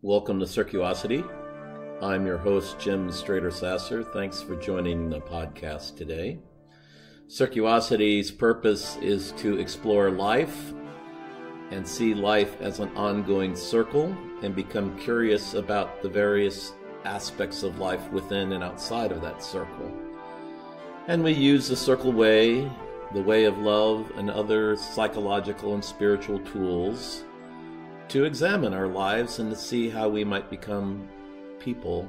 Welcome to Circuosity. I'm your host, Jim Strader-Sasser. Thanks for joining the podcast today. Circuosity's purpose is to explore life and see life as an ongoing circle and become curious about the various aspects of life within and outside of that circle. And we use the circle way, the way of love, and other psychological and spiritual tools to examine our lives and to see how we might become people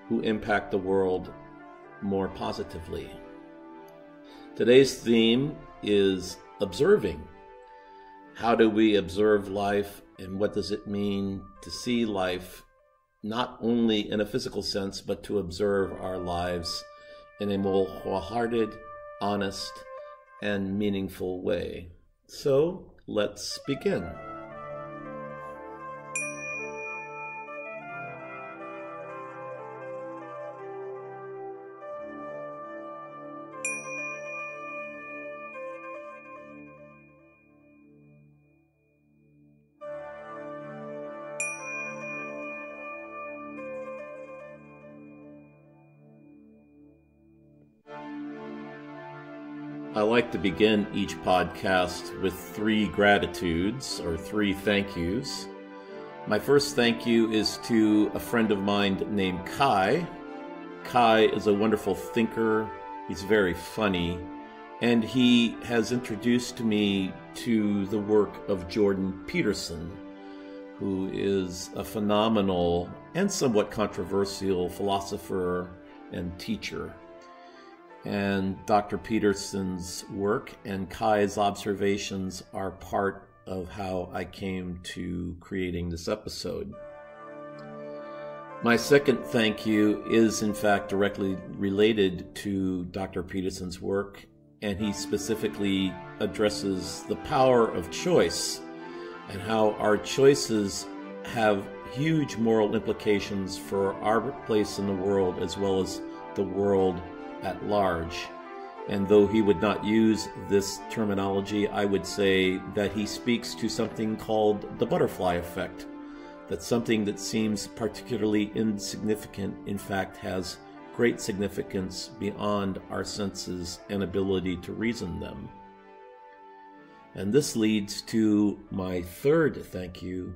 who impact the world more positively. Today's theme is observing. How do we observe life, and what does it mean to see life not only in a physical sense, but to observe our lives in a more wholehearted, honest, and meaningful way? So let's begin. I like to begin each podcast with 3 gratitudes or 3 thank yous. My first thank you is to a friend of mine named Kai. Kai is a wonderful thinker. He's very funny, and he has introduced me to the work of Jordan Peterson, who is a phenomenal and somewhat controversial philosopher and teacher. And Dr. Peterson's work and Kai's observations are part of how I came to creating this episode. My second thank you is in fact directly related to Dr. Peterson's work, and he specifically addresses the power of choice and how our choices have huge moral implications for our place in the world as well as the world at large. And though he would not use this terminology, I would say that he speaks to something called the butterfly effect, that something that seems particularly insignificant in fact has great significance beyond our senses and ability to reason them. And this leads to my third thank you,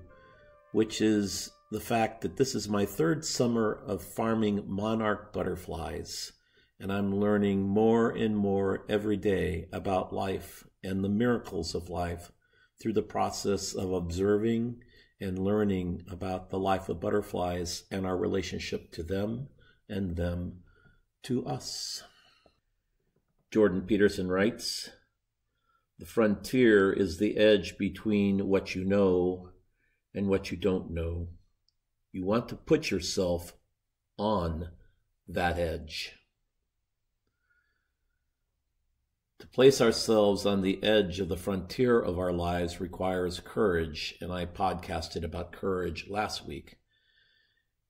which is the fact that this is my 3rd summer of farming monarch butterflies. And I'm learning more and more every day about life and the miracles of life through the process of observing and learning about the life of butterflies and our relationship to them and them to us. Jordan Peterson writes, "The frontier is the edge between what you know and what you don't know. You want to put yourself on that edge." To place ourselves on the edge of the frontier of our lives requires courage, and I podcasted about courage last week.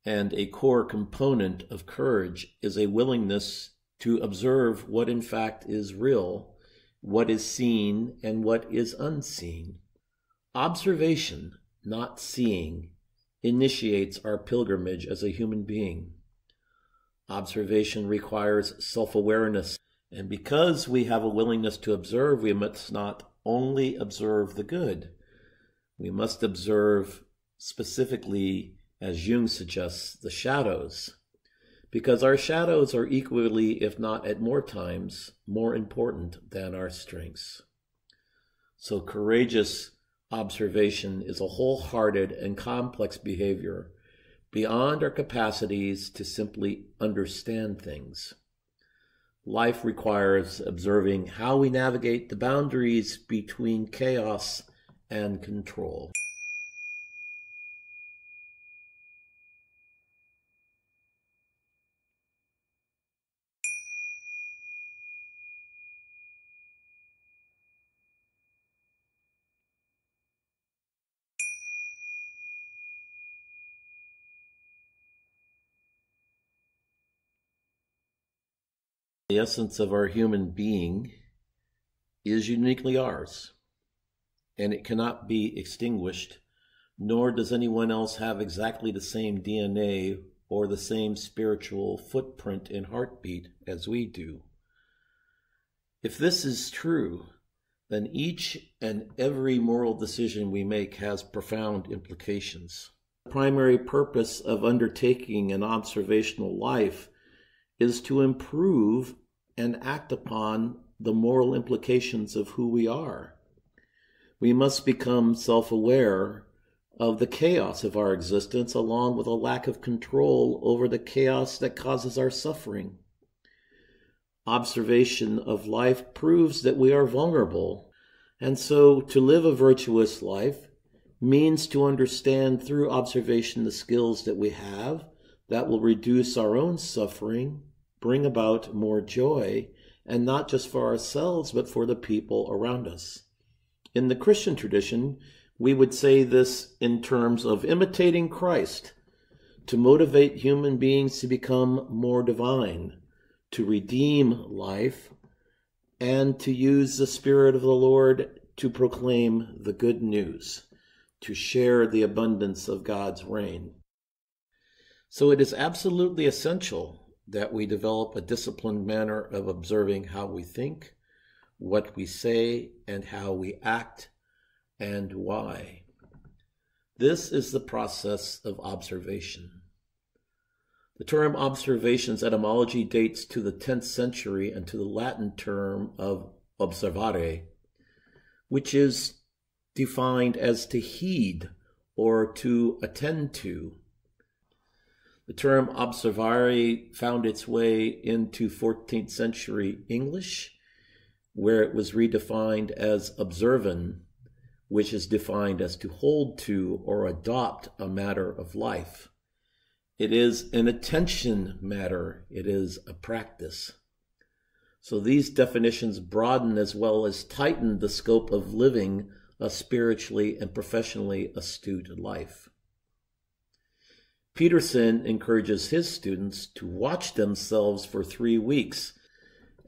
And a core component of courage is a willingness to observe what in fact is real, what is seen, and what is unseen. Observation, not seeing, initiates our pilgrimage as a human being. Observation requires self-awareness. And because we have a willingness to observe, we must not only observe the good. We must observe specifically, as Jung suggests, the shadows. Because our shadows are equally, if not at more times, more important than our strengths. So courageous observation is a wholehearted and complex behavior beyond our capacities to simply understand things. Life requires observing how we navigate the boundaries between chaos and control. The essence of our human being is uniquely ours, and it cannot be extinguished nor does anyone else have exactly the same DNA or the same spiritual footprint and heartbeat as we do. If this is true, then each and every moral decision we make has profound implications. The primary purpose of undertaking an observational life is to improve and act upon the moral implications of who we are. We must become self-aware of the chaos of our existence, along with a lack of control over the chaos that causes our suffering. Observation of life proves that we are vulnerable, and so to live a virtuous life means to understand through observation the skills that we have that will reduce our own suffering, bring about more joy, and not just for ourselves, but for the people around us. In the Christian tradition, we would say this in terms of imitating Christ, to motivate human beings to become more divine, to redeem life, and to use the Spirit of the Lord to proclaim the good news, to share the abundance of God's reign. So it is absolutely essential that we develop a disciplined manner of observing how we think, what we say, and how we act, and why. This is the process of observation. The term observation's etymology dates to the 10th century and to the Latin term of observare, which is defined as to heed or to attend to. The term observare found its way into 14th century English, where it was redefined as observan, which is defined as to hold to or adopt a matter of life. It is an attention matter. It is a practice. So these definitions broaden as well as tighten the scope of living a spiritually and professionally astute life. Peterson encourages his students to watch themselves for 3 weeks.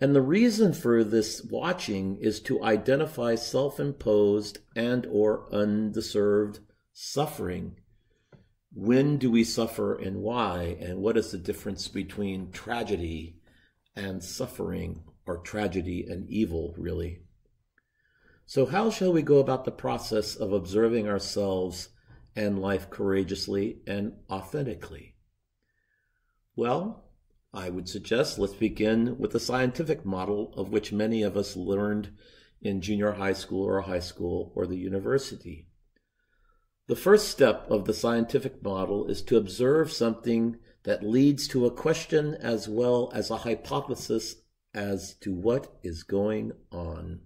And the reason for this watching is to identify self-imposed and or undeserved suffering. When do we suffer and why? And what is the difference between tragedy and suffering, or tragedy and evil, really? So how shall we go about the process of observing ourselves and life courageously and authentically? Well, I would suggest let's begin with the scientific model of which many of us learned in junior high school or the university. The first step of the scientific model is to observe something that leads to a question as well as a hypothesis as to what is going on.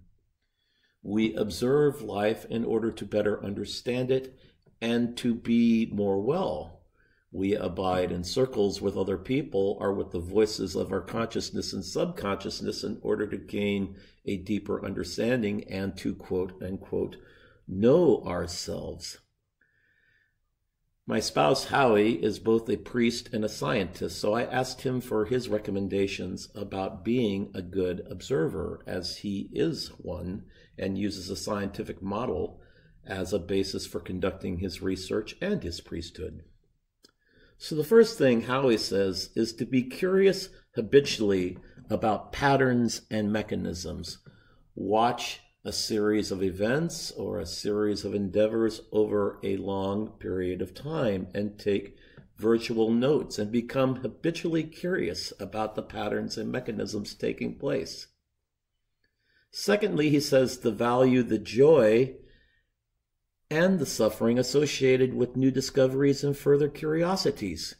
We observe life in order to better understand it and to be more well. We abide in circles with other people or with the voices of our consciousness and subconsciousness in order to gain a deeper understanding and to, quote unquote, know ourselves. My spouse, Howie, is both a priest and a scientist, so I asked him for his recommendations about being a good observer, as he is one and uses a scientific model as a basis for conducting his research and his priesthood. So the first thing Howie says is to be curious habitually about patterns and mechanisms. Watch a series of events or a series of endeavors over a long period of time and take virtual notes and become habitually curious about the patterns and mechanisms taking place. Secondly, he says to value the joy and the suffering associated with new discoveries and further curiosities.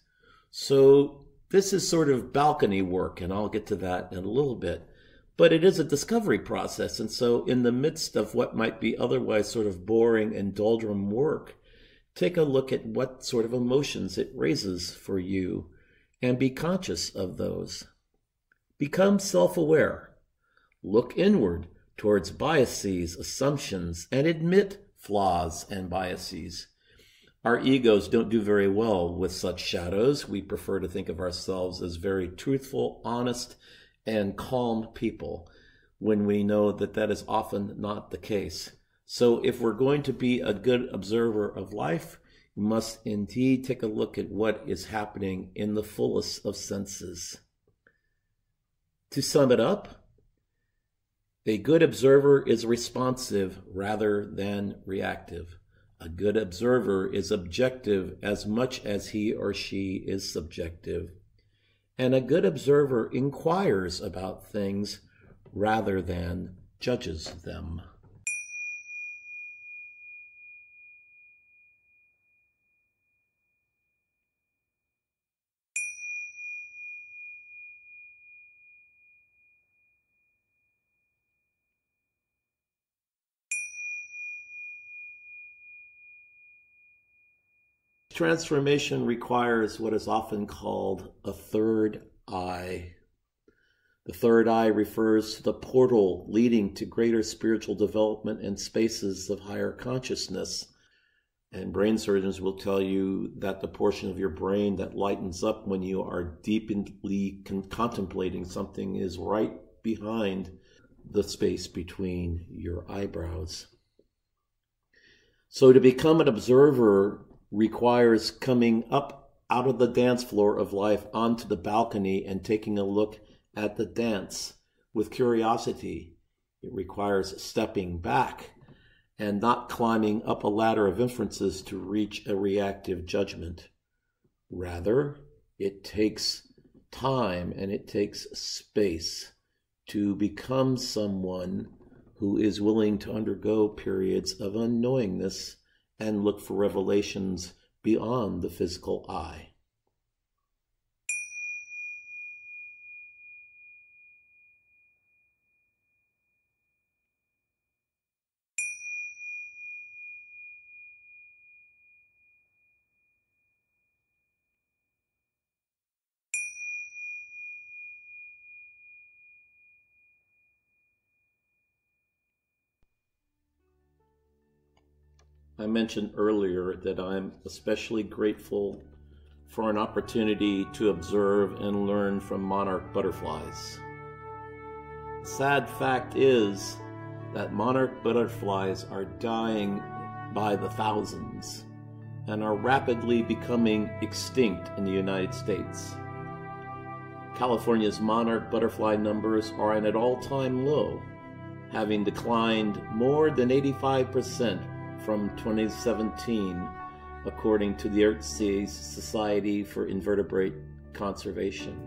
So this is sort of balcony work, and I'll get to that in a little bit. But it is a discovery process, and so in the midst of what might be otherwise sort of boring and doldrum work, take a look at what sort of emotions it raises for you and be conscious of those. Become self-aware. Look inward towards biases, assumptions, and admit flaws and biases. Our egos don't do very well with such shadows. We prefer to think of ourselves as very truthful, honest, and calm people when we know that that is often not the case. So if we're going to be a good observer of life, we must indeed take a look at what is happening in the fullest of senses. To sum it up, a good observer is responsive rather than reactive. A good observer is objective as much as he or she is subjective. And a good observer inquires about things rather than judges them. Transformation requires what is often called a third eye. The third eye refers to the portal leading to greater spiritual development and spaces of higher consciousness. And brain surgeons will tell you that the portion of your brain that lightens up when you are deeply contemplating something is right behind the space between your eyebrows. So to become an observer requires coming up out of the dance floor of life onto the balcony and taking a look at the dance with curiosity. It requires stepping back and not climbing up a ladder of inferences to reach a reactive judgment. Rather, it takes time and it takes space to become someone who is willing to undergo periods of unknowingness and look for revelations beyond the physical eye. I mentioned earlier that I'm especially grateful for an opportunity to observe and learn from monarch butterflies. The sad fact is that monarch butterflies are dying by the thousands and are rapidly becoming extinct in the United States. California's monarch butterfly numbers are at an all-time low, having declined more than 85% from 2017, according to the Earthsea's Society for Invertebrate Conservation.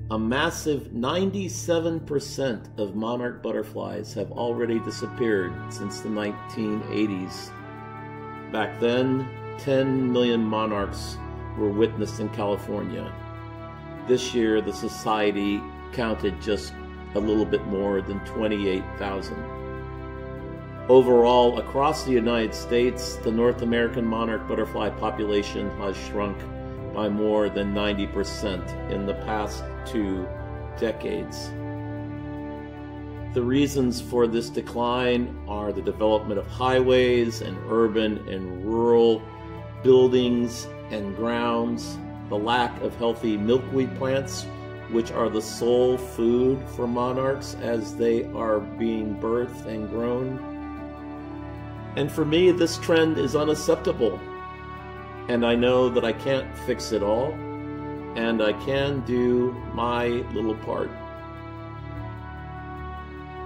A massive 97% of monarch butterflies have already disappeared since the 1980s. Back then, 10 million monarchs were witnessed in California. This year, the Society counted just a little bit more than 28,000. Overall, across the United States, the North American monarch butterfly population has shrunk by more than 90% in the past 2 decades. The reasons for this decline are the development of highways and urban and rural buildings and grounds, the lack of healthy milkweed plants, which are the sole food for monarchs as they are being birthed and grown. And for me, this trend is unacceptable. And I know that I can't fix it all, and I can do my little part.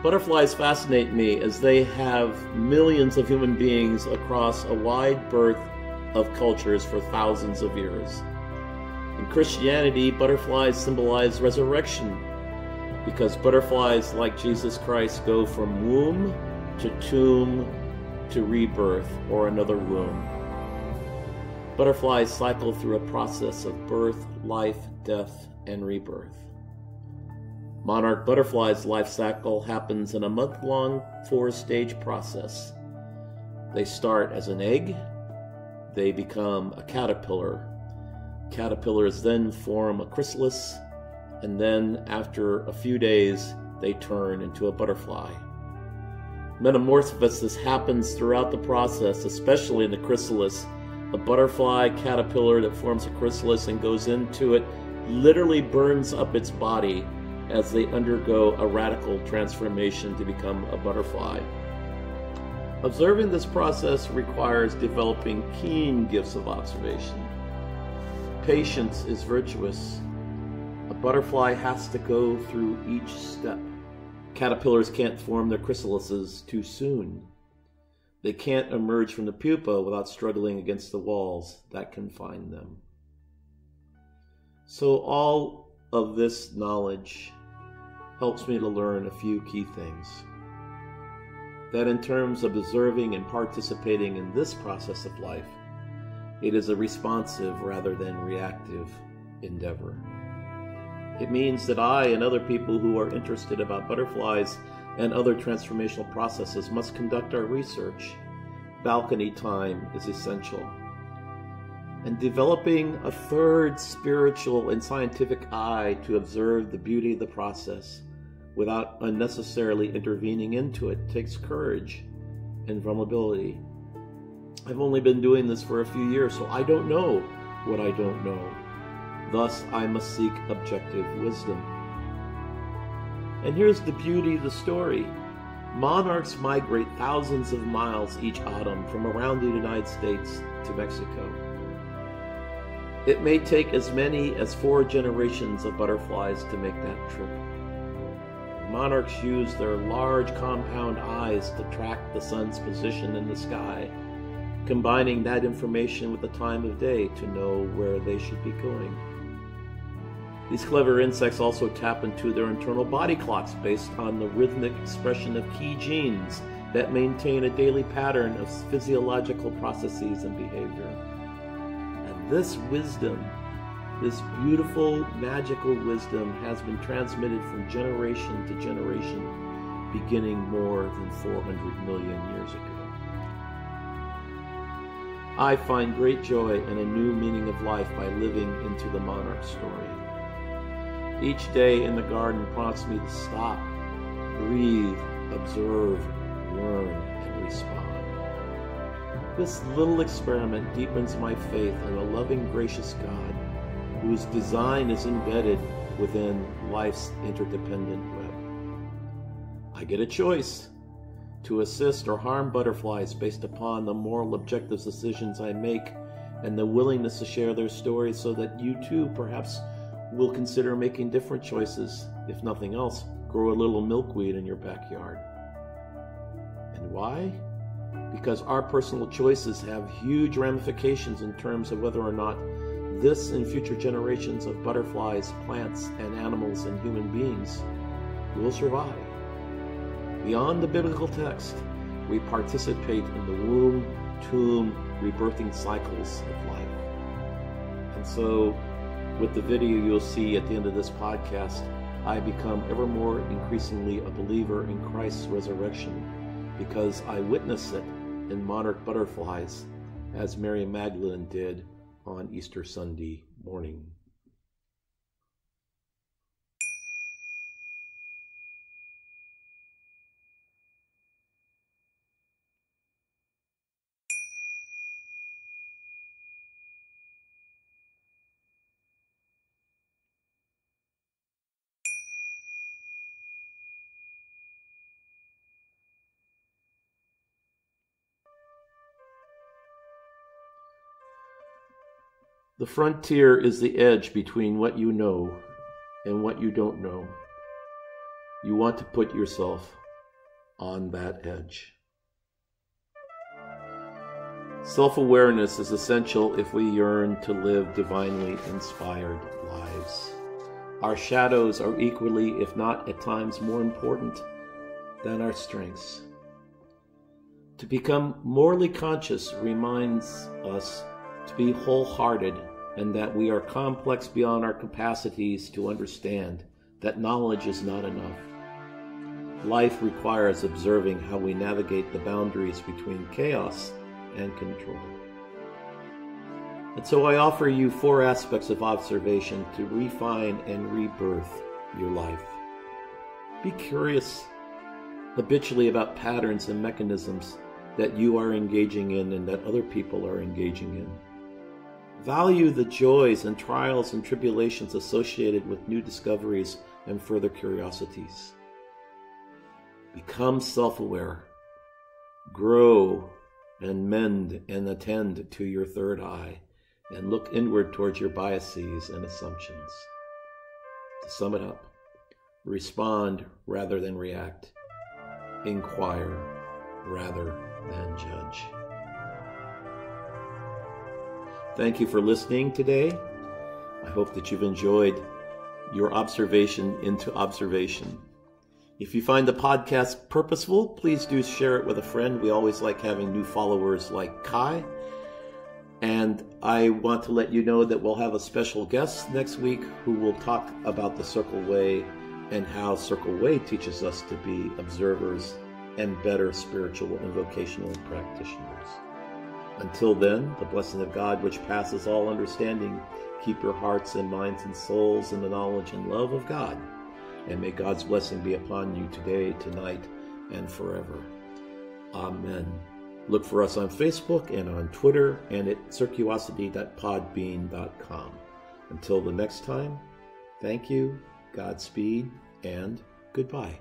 Butterflies fascinate me as they have millions of human beings across a wide berth of cultures for thousands of years. In Christianity, butterflies symbolize resurrection because butterflies, like Jesus Christ, go from womb to tomb to rebirth or another womb. Butterflies cycle through a process of birth, life, death, and rebirth. Monarch butterflies' life cycle happens in a month-long 4-stage process. They start as an egg, they become a caterpillar. Caterpillars then form a chrysalis, and then after a few days, they turn into a butterfly. Metamorphosis happens throughout the process, especially in the chrysalis. A butterfly caterpillar that forms a chrysalis and goes into it literally burns up its body as they undergo a radical transformation to become a butterfly. Observing this process requires developing keen gifts of observation. Patience is virtuous. A butterfly has to go through each step. Caterpillars can't form their chrysalises too soon. They can't emerge from the pupa without struggling against the walls that confine them. So all of this knowledge helps me to learn a few key things. That in terms of observing and participating in this process of life, it is a responsive rather than reactive endeavor. It means that I and other people who are interested about butterflies and other transformational processes must conduct our research. Balcony time is essential. And developing a third spiritual and scientific eye to observe the beauty of the process without unnecessarily intervening into it takes courage and vulnerability. I've only been doing this for a few years, so I don't know what I don't know. Thus, I must seek objective wisdom. And here's the beauty of the story. Monarchs migrate thousands of miles each autumn from around the United States to Mexico. It may take as many as 4 generations of butterflies to make that trip. Monarchs use their large compound eyes to track the sun's position in the sky, combining that information with the time of day to know where they should be going. These clever insects also tap into their internal body clocks based on the rhythmic expression of key genes that maintain a daily pattern of physiological processes and behavior. And this wisdom, this beautiful, magical wisdom, has been transmitted from generation to generation, beginning more than 400 million years ago. I find great joy and a new meaning of life by living into the monarch story. Each day in the garden prompts me to stop, breathe, observe, learn, and respond. This little experiment deepens my faith in a loving, gracious God whose design is embedded within life's interdependent web. I get a choice to assist or harm butterflies based upon the moral objective decisions I make and the willingness to share their stories so that you too perhaps will consider making different choices. If nothing else, grow a little milkweed in your backyard. And why? Because our personal choices have huge ramifications in terms of whether or not this and future generations of butterflies, plants, and animals and human beings will survive. Beyond the biblical text, we participate in the womb, tomb, rebirthing cycles of life. And so, with the video you'll see at the end of this podcast, I become ever more increasingly a believer in Christ's resurrection because I witness it in Monarch Butterflies, as Mary Magdalene did on Easter Sunday morning. The frontier is the edge between what you know and what you don't know. You want to put yourself on that edge. Self-awareness is essential if we yearn to live divinely inspired lives. Our shadows are equally, if not at times more important than our strengths. To become morally conscious reminds us to be wholehearted and that we are complex beyond our capacities to understand, that knowledge is not enough. Life requires observing how we navigate the boundaries between chaos and control. And so I offer you 4 aspects of observation to refine and rebirth your life. Be curious habitually about patterns and mechanisms that you are engaging in and that other people are engaging in. Value the joys and trials and tribulations associated with new discoveries and further curiosities. Become self-aware. grow and mend and attend to your third eye, and look inward towards your biases and assumptions. To sum it up, respond rather than react. Inquire rather than judge. Thank you for listening today. I hope that you've enjoyed your observation into observation. If you find the podcast purposeful, please do share it with a friend. We always like having new followers like Kai. And I want to let you know that we'll have a special guest next week who will talk about the Circle Way and how Circle Way teaches us to be observers and better spiritual and vocational practitioners. Until then, the blessing of God, which passes all understanding, keep your hearts and minds and souls in the knowledge and love of God. And may God's blessing be upon you today, tonight, and forever. Amen. Look for us on Facebook and on Twitter and at circuosity.podbean.com. Until the next time, thank you, Godspeed, and goodbye.